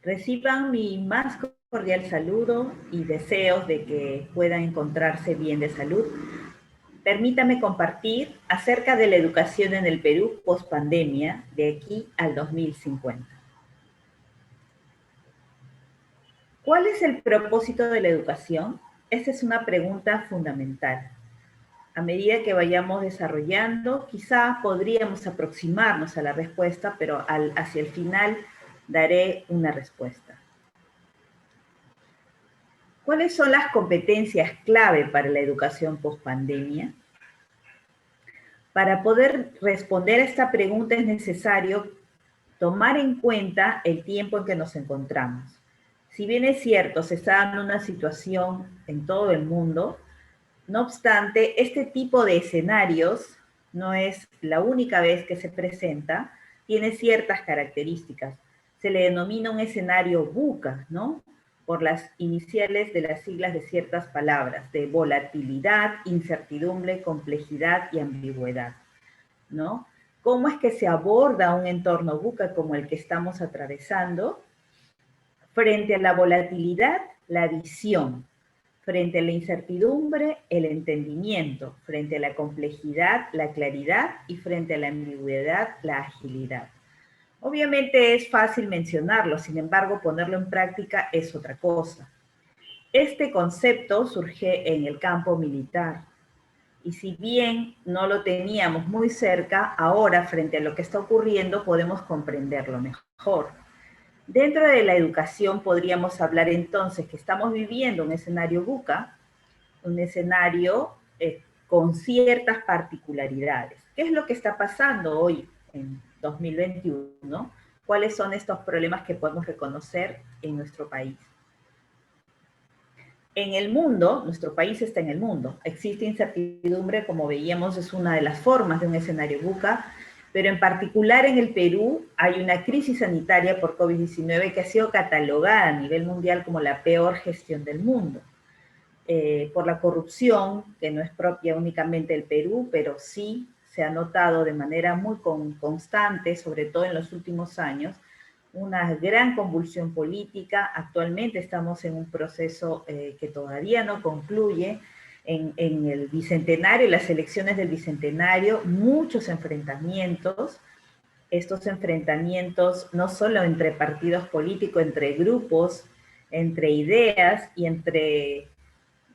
Reciban mi más cordial saludo y deseos de que puedan encontrarse bien de salud. Permítame compartir acerca de la educación en el Perú post-pandemia de aquí al 2050. ¿Cuál es el propósito de la educación? Esta es una pregunta fundamental. A medida que vayamos desarrollando, quizá podríamos aproximarnos a la respuesta, pero hacia el final daré una respuesta. ¿Cuáles son las competencias clave para la educación post-pandemia? Para poder responder a esta pregunta es necesario tomar en cuenta el tiempo en que nos encontramos. Si bien es cierto, se está dando una situación en todo el mundo, no obstante, este tipo de escenarios no es la única vez que se presenta, tiene ciertas características. Se le denomina un escenario VUCA, ¿no? Por las iniciales de las siglas de ciertas palabras, de volatilidad, incertidumbre, complejidad y ambigüedad, ¿no? ¿Cómo es que se aborda un entorno VUCA como el que estamos atravesando? Frente a la volatilidad, la visión. Frente a la incertidumbre, el entendimiento. Frente a la complejidad, la claridad. Y frente a la ambigüedad, la agilidad. Obviamente es fácil mencionarlo, sin embargo, ponerlo en práctica es otra cosa. Este concepto surge en el campo militar. Y si bien no lo teníamos muy cerca, ahora, frente a lo que está ocurriendo, podemos comprenderlo mejor. Dentro de la educación podríamos hablar entonces que estamos viviendo un escenario VUCA, un escenario con ciertas particularidades. ¿Qué es lo que está pasando hoy en 2021? ¿Cuáles son estos problemas que podemos reconocer en nuestro país? En el mundo, nuestro país está en el mundo, existe incertidumbre, como veíamos, es una de las formas de un escenario VUCA, pero en particular en el Perú hay una crisis sanitaria por COVID-19 que ha sido catalogada a nivel mundial como la peor gestión del mundo. Por la corrupción, que no es propia únicamente del Perú, pero sí se ha notado de manera muy constante, sobre todo en los últimos años, una gran convulsión política. Actualmente estamos en un proceso que todavía no concluye. En el Bicentenario, las elecciones del Bicentenario, muchos enfrentamientos. Estos enfrentamientos no solo entre partidos políticos, entre grupos, entre ideas y entre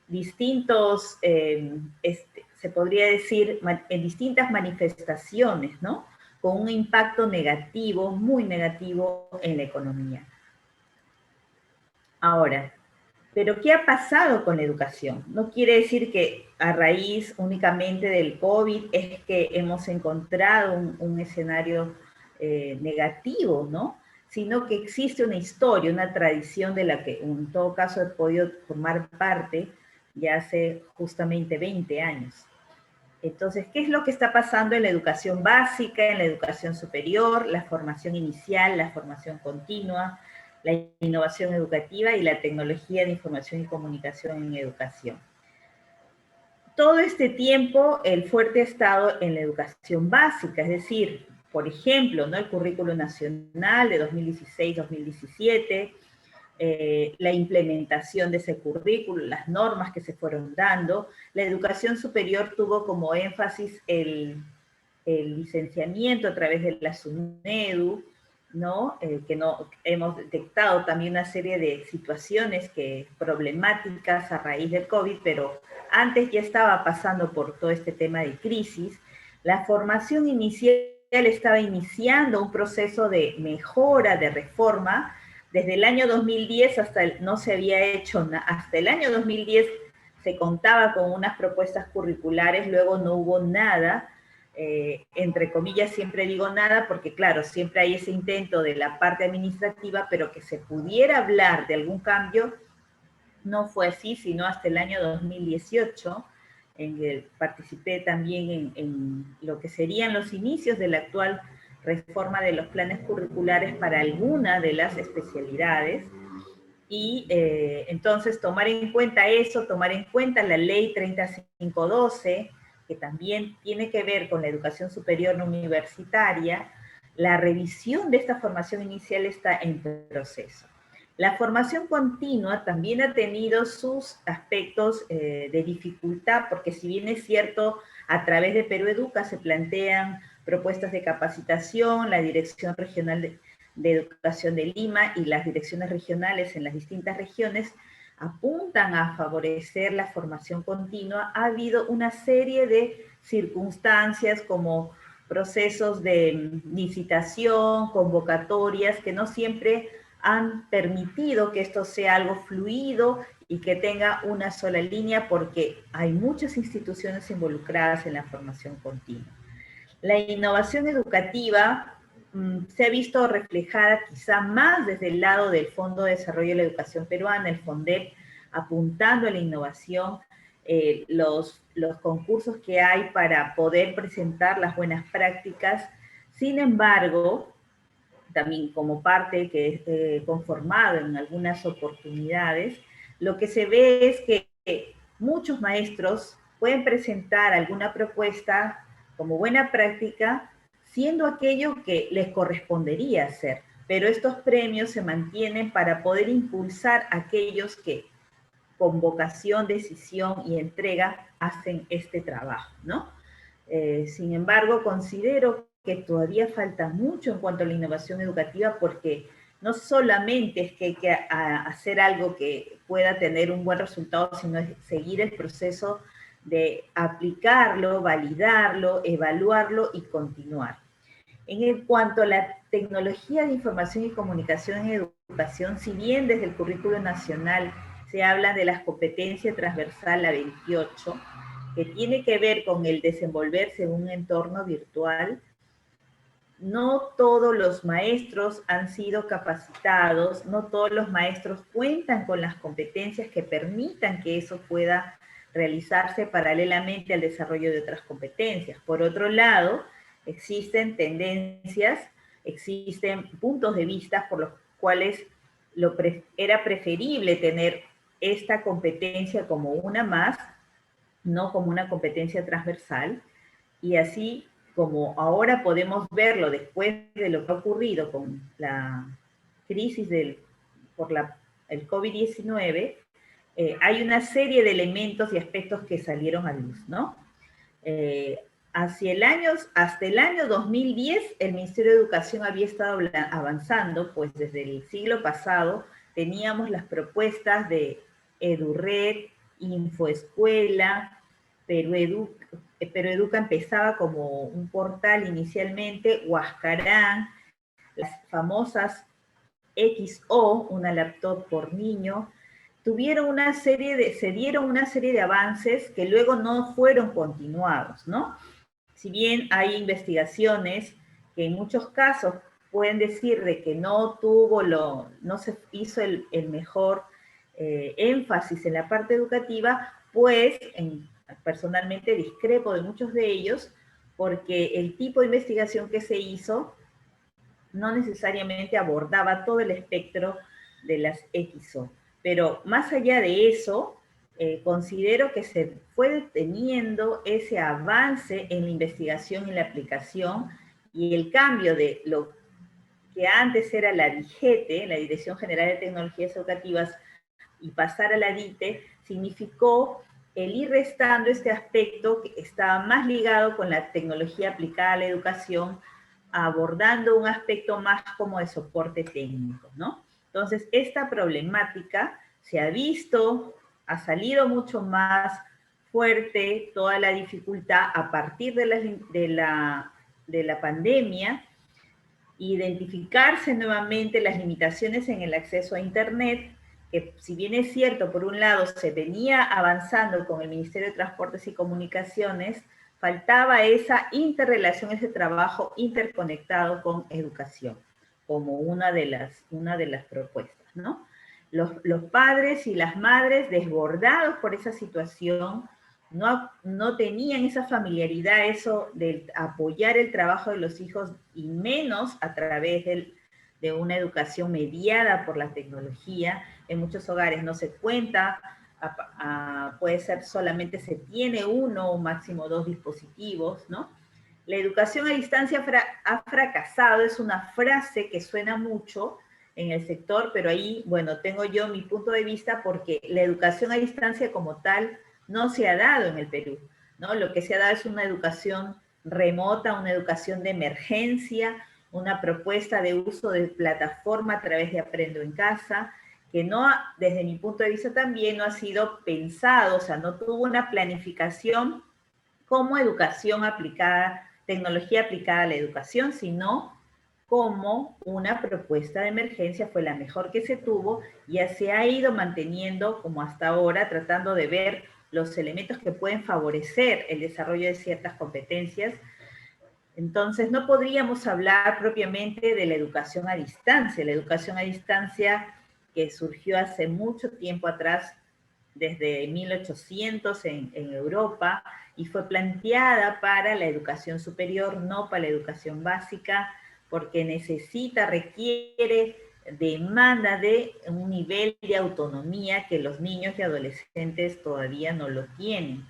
distintos, se podría decir, en distintas manifestaciones, ¿no? Con un impacto negativo, muy negativo en la economía. Ahora, ¿pero qué ha pasado con la educación? No quiere decir que a raíz únicamente del COVID es que hemos encontrado un escenario negativo, ¿no? Sino que existe una historia, una tradición de la que en todo caso he podido formar parte ya hace justamente 20 años. Entonces, ¿qué es lo que está pasando en la educación básica, en la educación superior, la formación inicial, la formación continua, la innovación educativa y la tecnología de información y comunicación en educación? Todo este tiempo el fuerte ha estado en la educación básica, es decir, por ejemplo, ¿no? El currículo nacional de 2016-2017, la implementación de ese currículo, las normas que se fueron dando. La educación superior tuvo como énfasis el licenciamiento a través de la SUNEDU, ¿no? Hemos detectado también una serie de situaciones problemáticas a raíz del COVID, pero antes ya estaba pasando por todo este tema de crisis. La formación inicial estaba iniciando un proceso de mejora, de reforma. Desde el año 2010 no se había hecho nada. Hasta el año 2010 se contaba con unas propuestas curriculares, luego no hubo nada. Entre comillas siempre digo nada porque claro, siempre hay ese intento de la parte administrativa, pero que se pudiera hablar de algún cambio no fue así, sino hasta el año 2018, en que participé también en lo que serían los inicios de la actual reforma de los planes curriculares para alguna de las especialidades. Y entonces tomar en cuenta eso, tomar en cuenta la ley 3512, que también tiene que ver con la educación superior no universitaria, la revisión de esta formación inicial está en proceso. La formación continua también ha tenido sus aspectos de dificultad, porque si bien es cierto, a través de Perú Educa se plantean propuestas de capacitación, la Dirección Regional de Educación de Lima y las direcciones regionales en las distintas regiones apuntan a favorecer la formación continua, ha habido una serie de circunstancias como procesos de licitación, convocatorias, que no siempre han permitido que esto sea algo fluido y que tenga una sola línea, porque hay muchas instituciones involucradas en la formación continua. La innovación educativa se ha visto reflejada quizá más desde el lado del Fondo de Desarrollo de la Educación Peruana, el FONDEP, apuntando a la innovación, los concursos que hay para poder presentar las buenas prácticas. Sin embargo, también como parte que es conformado en algunas oportunidades, lo que se ve es que muchos maestros pueden presentar alguna propuesta como buena práctica, siendo aquello que les correspondería hacer, pero estos premios se mantienen para poder impulsar a aquellos que con vocación, decisión y entrega hacen este trabajo, ¿no? Sin embargo, considero que todavía falta mucho en cuanto a la innovación educativa, porque no solamente es que hay que hacer algo que pueda tener un buen resultado, sino es seguir el proceso de aplicarlo, validarlo, evaluarlo y continuar. En cuanto a la tecnología de información y comunicación en educación, si bien desde el currículo nacional se habla de las competencias transversal a 28, que tiene que ver con el desenvolverse en un entorno virtual, no todos los maestros han sido capacitados, no todos los maestros cuentan con las competencias que permitan que eso pueda realizarse paralelamente al desarrollo de otras competencias. Por otro lado, existen tendencias, existen puntos de vista por los cuales era preferible tener esta competencia como una más, no como una competencia transversal, y así como ahora podemos verlo después de lo que ha ocurrido con la crisis por el COVID-19, hay una serie de elementos y aspectos que salieron a luz, ¿no? Hasta el año 2010, el Ministerio de Educación había estado avanzando, pues desde el siglo pasado teníamos las propuestas de EduRed, Infoescuela, Perú Educa empezaba como un portal inicialmente, Huascarán, las famosas XO, una laptop por niño, se dieron una serie de avances que luego no fueron continuados, ¿no? Si bien hay investigaciones que en muchos casos pueden decir de que no se hizo el mejor énfasis en la parte educativa, pues personalmente discrepo de muchos de ellos, porque el tipo de investigación que se hizo no necesariamente abordaba todo el espectro de las XO. Pero más allá de eso, considero que se fue deteniendo ese avance en la investigación y la aplicación, y el cambio de lo que antes era la DIGETE, la Dirección General de Tecnologías Educativas, y pasar a la DITE, significó el ir restando este aspecto que estaba más ligado con la tecnología aplicada a la educación, abordando un aspecto más como de soporte técnico, ¿no? Entonces, esta problemática se ha visto, ha salido mucho más fuerte toda la dificultad a partir de la pandemia, identificarse nuevamente las limitaciones en el acceso a Internet, que si bien es cierto, por un lado se venía avanzando con el Ministerio de Transportes y Comunicaciones, faltaba esa interrelación, ese trabajo interconectado con educación, como una de las propuestas, ¿no? Los padres y las madres desbordados por esa situación, no tenían esa familiaridad, eso de apoyar el trabajo de los hijos, y menos a través de una educación mediada por la tecnología. En muchos hogares no se cuenta, puede ser solamente se tiene uno o máximo dos dispositivos, ¿no? La educación a distancia ha fracasado, es una frase que suena mucho en el sector, pero ahí, bueno, tengo yo mi punto de vista porque la educación a distancia como tal no se ha dado en el Perú, ¿no? Lo que se ha dado es una educación remota, una educación de emergencia, una propuesta de uso de plataforma a través de Aprendo en Casa, que no, desde mi punto de vista también no ha sido pensado, o sea, no tuvo una planificación como educación aplicada, tecnología aplicada a la educación, sino como una propuesta de emergencia, fue la mejor que se tuvo, y se ha ido manteniendo como hasta ahora, tratando de ver los elementos que pueden favorecer el desarrollo de ciertas competencias. Entonces, no podríamos hablar propiamente de la educación a distancia. La educación a distancia que surgió hace mucho tiempo atrás, desde 1800 en Europa, y fue planteada para la educación superior, no para la educación básica, porque necesita, requiere, demanda de un nivel de autonomía que los niños y adolescentes todavía no lo tienen,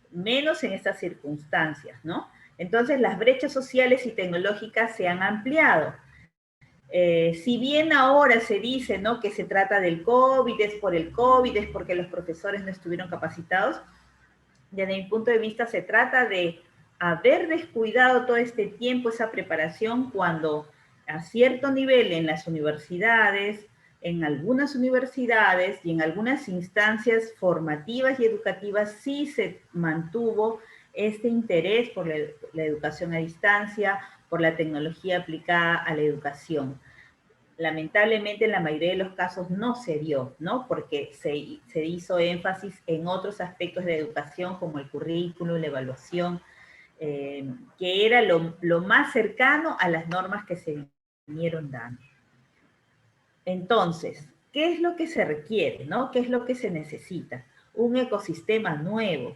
menos en estas circunstancias, ¿no? Entonces las brechas sociales y tecnológicas se han ampliado. Si bien ahora se dice, ¿no?, que se trata del COVID, es por el COVID, es porque los profesores no estuvieron capacitados, desde mi punto de vista se trata de haber descuidado todo este tiempo esa preparación cuando a cierto nivel en las universidades, en algunas universidades y en algunas instancias formativas y educativas sí se mantuvo este interés por la educación a distancia, por la tecnología aplicada a la educación. Lamentablemente en la mayoría de los casos no se dio, ¿no? Porque se hizo énfasis en otros aspectos de educación como el currículo, la evaluación, que era lo más cercano a las normas que se vinieron dando. Entonces, ¿qué es lo que se requiere, no? ¿Qué es lo que se necesita? Un ecosistema nuevo.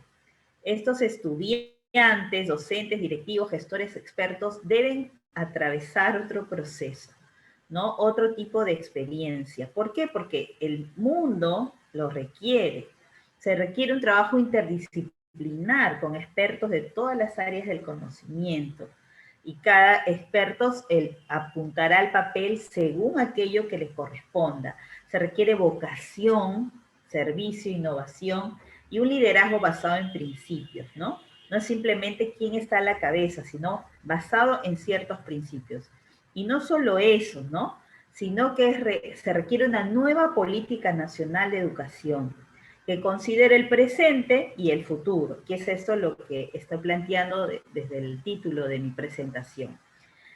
Estos estudiantes, docentes, directivos, gestores, expertos deben atravesar otro proceso, ¿no? Otro tipo de experiencia. ¿Por qué? Porque el mundo lo requiere. Se requiere un trabajo interdisciplinar con expertos de todas las áreas del conocimiento. Y cada experto apuntará al papel según aquello que le corresponda. Se requiere vocación, servicio, innovación y un liderazgo basado en principios, ¿no? No es simplemente quién está a la cabeza, sino basado en ciertos principios. Y no solo eso, ¿no? Sino que se requiere una nueva política nacional de educación que considere el presente y el futuro, que es esto lo que estoy planteando desde el título de mi presentación.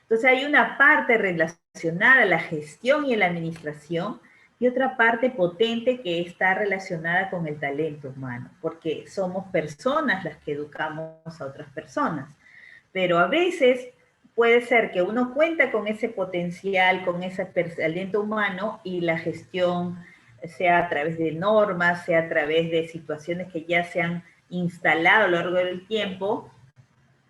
Entonces hay una parte relacionada a la gestión y a la administración y otra parte potente que está relacionada con el talento humano, porque somos personas las que educamos a otras personas, pero a veces puede ser que uno cuenta con ese potencial, con ese talento humano y la gestión sea a través de normas, sea a través de situaciones que ya se han instalado a lo largo del tiempo,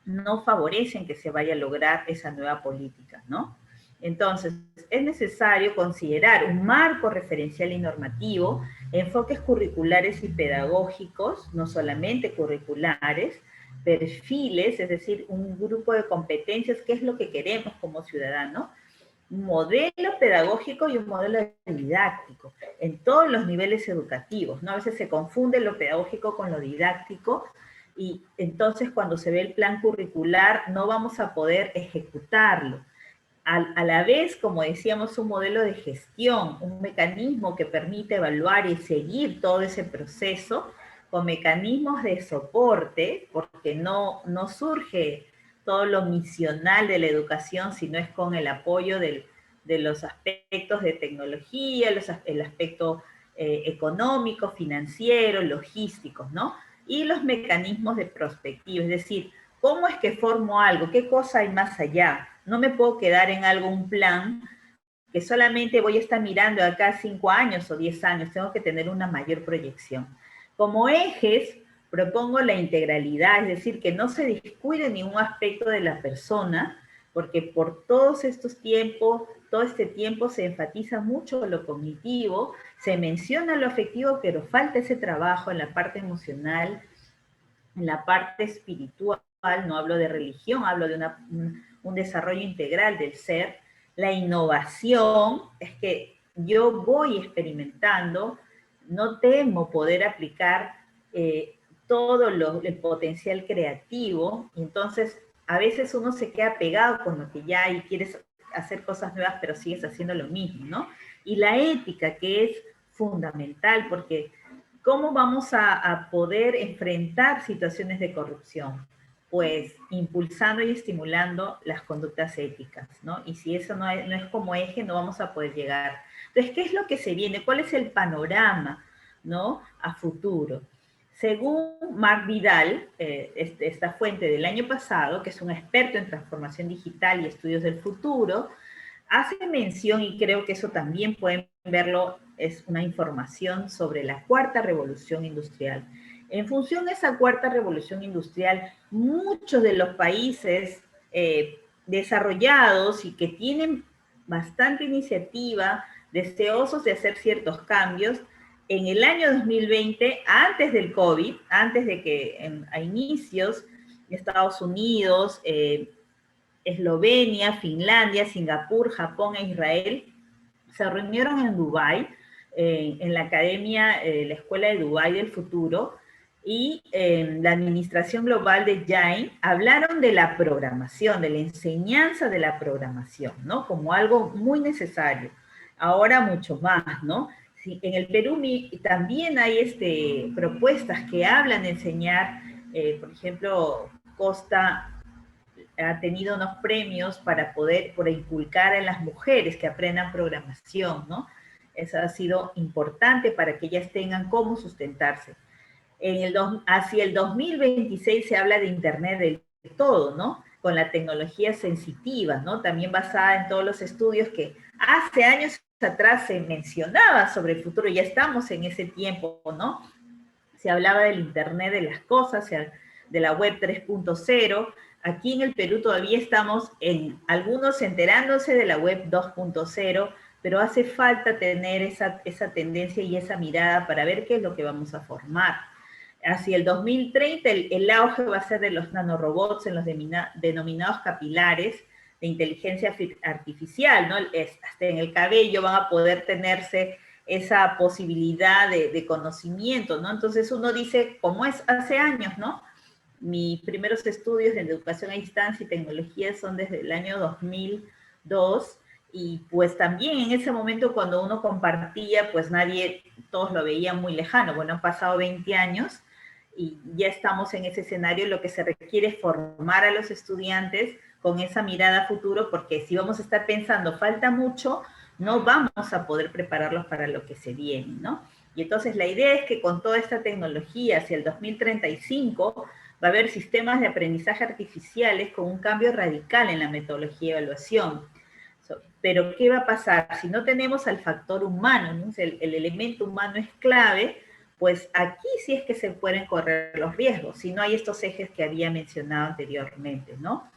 no favorecen que se vaya a lograr esa nueva política, ¿no? Entonces, es necesario considerar un marco referencial y normativo, enfoques curriculares y pedagógicos, no solamente curriculares, perfiles, es decir, un grupo de competencias, qué es lo que queremos como ciudadanos, un modelo pedagógico y un modelo didáctico en todos los niveles educativos, ¿no? A veces se confunde lo pedagógico con lo didáctico y entonces cuando se ve el plan curricular no vamos a poder ejecutarlo. A la vez, como decíamos, un modelo de gestión, un mecanismo que permite evaluar y seguir todo ese proceso con mecanismos de soporte, porque no surge todo lo misional de la educación, sino es con el apoyo de los aspectos de tecnología, el aspecto económico, financiero, logísticos, ¿no? Y los mecanismos de prospectiva, es decir, ¿cómo es que formo algo? ¿Qué cosa hay más allá? No me puedo quedar en algún plan que solamente voy a estar mirando acá 5 años o 10 años, tengo que tener una mayor proyección. Como ejes, propongo la integralidad, es decir, que no se descuide ningún aspecto de la persona, porque por todos estos tiempos, todo este tiempo se enfatiza mucho lo cognitivo, se menciona lo afectivo, pero falta ese trabajo en la parte emocional, en la parte espiritual, no hablo de religión, hablo de un desarrollo integral del ser. La innovación es que yo voy experimentando, no temo poder aplicar todo el potencial creativo, y entonces a veces uno se queda pegado con lo que ya hay y quieres hacer cosas nuevas, pero sigues haciendo lo mismo, ¿no? Y la ética, que es fundamental, porque ¿cómo vamos a poder enfrentar situaciones de corrupción? Pues impulsando y estimulando las conductas éticas, ¿no? Y si eso no es como eje, no vamos a poder llegar. Entonces, ¿qué es lo que se viene? ¿Cuál es el panorama, ¿no? A futuro. Según Marc Vidal, esta fuente del año pasado, que es un experto en transformación digital y estudios del futuro, hace mención, y creo que eso también pueden verlo, es una información sobre la cuarta revolución industrial. En función de esa cuarta revolución industrial, muchos de los países desarrollados y que tienen bastante iniciativa, deseosos de hacer ciertos cambios, en el año 2020, antes del COVID, antes de que a inicios, Estados Unidos, Eslovenia, Finlandia, Singapur, Japón e Israel se reunieron en Dubái, en la academia, la Escuela de Dubái del Futuro, y la Administración Global de Jain hablaron de la programación, de la enseñanza de la programación, ¿no? Como algo muy necesario. Ahora mucho más, ¿no? Sí, en el Perú también hay propuestas que hablan de enseñar, por ejemplo, Costa ha tenido unos premios por inculcar a las mujeres que aprendan programación, ¿no? Eso ha sido importante para que ellas tengan cómo sustentarse. Hacia el 2026 se habla de Internet de todo, ¿no? Con la tecnología sensitiva, ¿no? También basada en todos los estudios que hace años atrás se mencionaba sobre el futuro, ya estamos en ese tiempo, ¿no? Se hablaba del Internet de las cosas, de la web 3.0. Aquí en el Perú todavía estamos algunos enterándose de la web 2.0, pero hace falta tener esa tendencia y esa mirada para ver qué es lo que vamos a formar. Hacia el 2030 el auge va a ser de los nanorobots en los denominados capilares de inteligencia artificial, ¿no? Hasta en el cabello van a poder tenerse esa posibilidad de conocimiento, ¿no? Entonces uno dice, como es hace años, ¿no? Mis primeros estudios en educación a distancia y tecnología son desde el año 2002, y pues también en ese momento cuando uno compartía, pues todos lo veían muy lejano. Bueno, han pasado 20 años y ya estamos en ese escenario. Lo que se requiere es formar a los estudiantes con esa mirada a futuro, porque si vamos a estar pensando, falta mucho, no vamos a poder prepararlos para lo que se viene, ¿no? Y entonces la idea es que con toda esta tecnología, hacia el 2035, va a haber sistemas de aprendizaje artificiales con un cambio radical en la metodología de evaluación. Pero, ¿qué va a pasar? Si no tenemos al factor humano, ¿no? El elemento humano es clave, pues aquí sí es que se pueden correr los riesgos, si no hay estos ejes que había mencionado anteriormente, ¿no?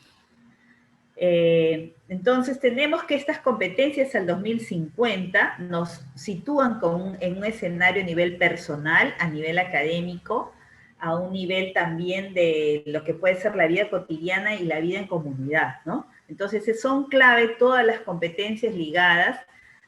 Entonces tenemos que estas competencias al 2050 nos sitúan en un escenario a nivel personal, a nivel académico, a un nivel también de lo que puede ser la vida cotidiana y la vida en comunidad, ¿no? Entonces son clave todas las competencias ligadas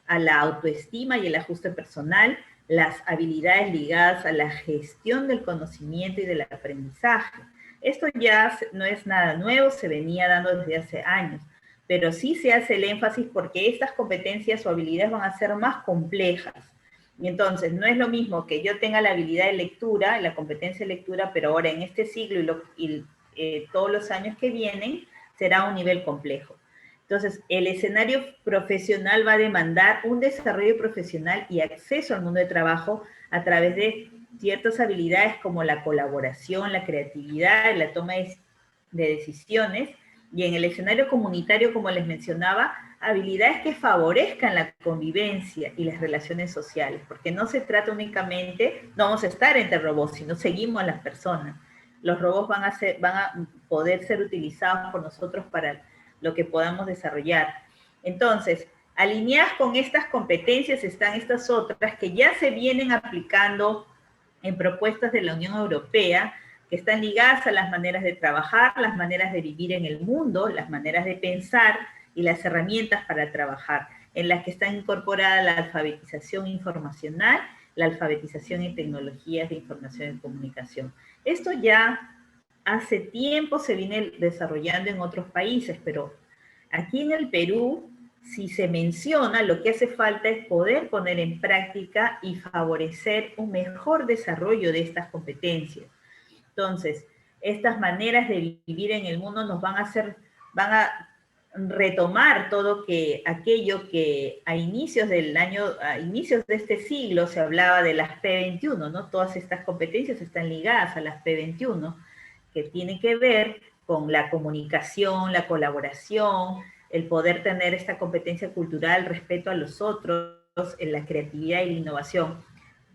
a la autoestima y el ajuste personal, las habilidades ligadas a la gestión del conocimiento y del aprendizaje. Esto ya no es nada nuevo, se venía dando desde hace años, pero sí se hace el énfasis porque estas competencias o habilidades van a ser más complejas. Y entonces no es lo mismo que yo tenga la habilidad de lectura, la competencia de lectura, pero ahora en este siglo todos los años que vienen será un nivel complejo. Entonces, el escenario profesional va a demandar un desarrollo profesional y acceso al mundo de trabajo a través de ciertas habilidades como la colaboración, la creatividad, la toma de decisiones, y en el escenario comunitario, como les mencionaba, habilidades que favorezcan la convivencia y las relaciones sociales, porque no se trata únicamente, no vamos a estar entre robots, sino seguimos a las personas. Los robots van a poder ser utilizados por nosotros para lo que podamos desarrollar. Entonces, alineadas con estas competencias están estas otras que ya se vienen aplicando en propuestas de la Unión Europea, que están ligadas a las maneras de trabajar, las maneras de vivir en el mundo, las maneras de pensar y las herramientas para trabajar, en las que está incorporada la alfabetización informacional, la alfabetización en tecnologías de información y comunicación. Esto ya hace tiempo se viene desarrollando en otros países, pero aquí en el Perú, si se menciona, lo que hace falta es poder poner en práctica y favorecer un mejor desarrollo de estas competencias. Entonces, estas maneras de vivir en el mundo nos van a retomar aquello que a inicios de este siglo se hablaba de las P21, ¿no? Todas estas competencias están ligadas a las P21, que tienen que ver con la comunicación, la colaboración, el poder tener esta competencia cultural, respeto a los otros, en la creatividad y la innovación.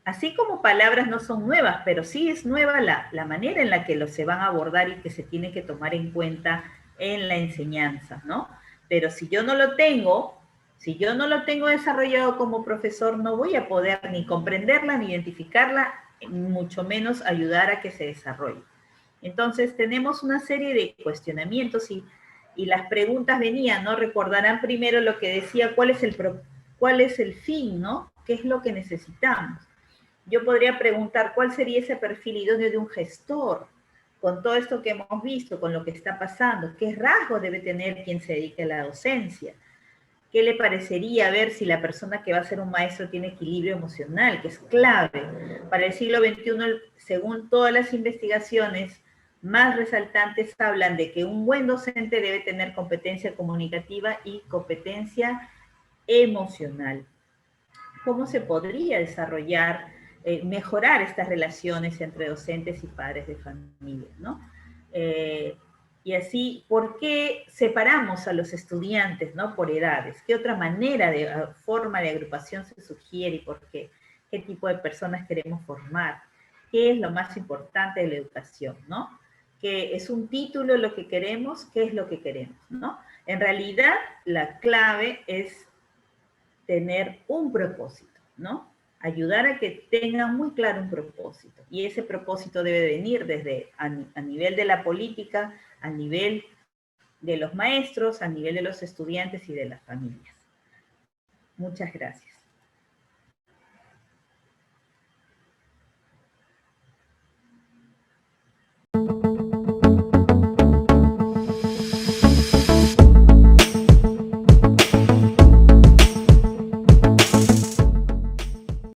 Así como palabras no son nuevas, pero sí es nueva la manera en la que se van a abordar y que se tiene que tomar en cuenta en la enseñanza, ¿no? Pero si yo no lo tengo desarrollado como profesor, no voy a poder ni comprenderla, ni identificarla, mucho menos ayudar a que se desarrolle. Entonces tenemos una serie de cuestionamientos y las preguntas venían, ¿no? Recordarán primero lo que decía, ¿cuál es el fin, ¿no? ¿Qué es lo que necesitamos? Yo podría preguntar, ¿cuál sería ese perfil idóneo de un gestor? Con todo esto que hemos visto, con lo que está pasando, ¿qué rasgos debe tener quien se dedique a la docencia? ¿Qué le parecería ver si la persona que va a ser un maestro tiene equilibrio emocional, que es clave? Para el siglo XXI, según todas las investigaciones más resaltantes, hablan de que un buen docente debe tener competencia comunicativa y competencia emocional. ¿Cómo se podría desarrollar, mejorar estas relaciones entre docentes y padres de familia, ¿no? Y así, ¿por qué separamos a los estudiantes, ¿no? Por edades. ¿Qué otra forma de agrupación se sugiere y por qué? ¿Qué tipo de personas queremos formar? ¿Qué es lo más importante de la educación, ¿no? ¿Qué es un título lo que queremos? ¿Qué es lo que queremos, ¿no? En realidad, la clave es tener un propósito, ¿no? Ayudar a que tengan muy claro un propósito. Y ese propósito debe venir desde a nivel de la política, a nivel de los maestros, a nivel de los estudiantes y de las familias. Muchas gracias.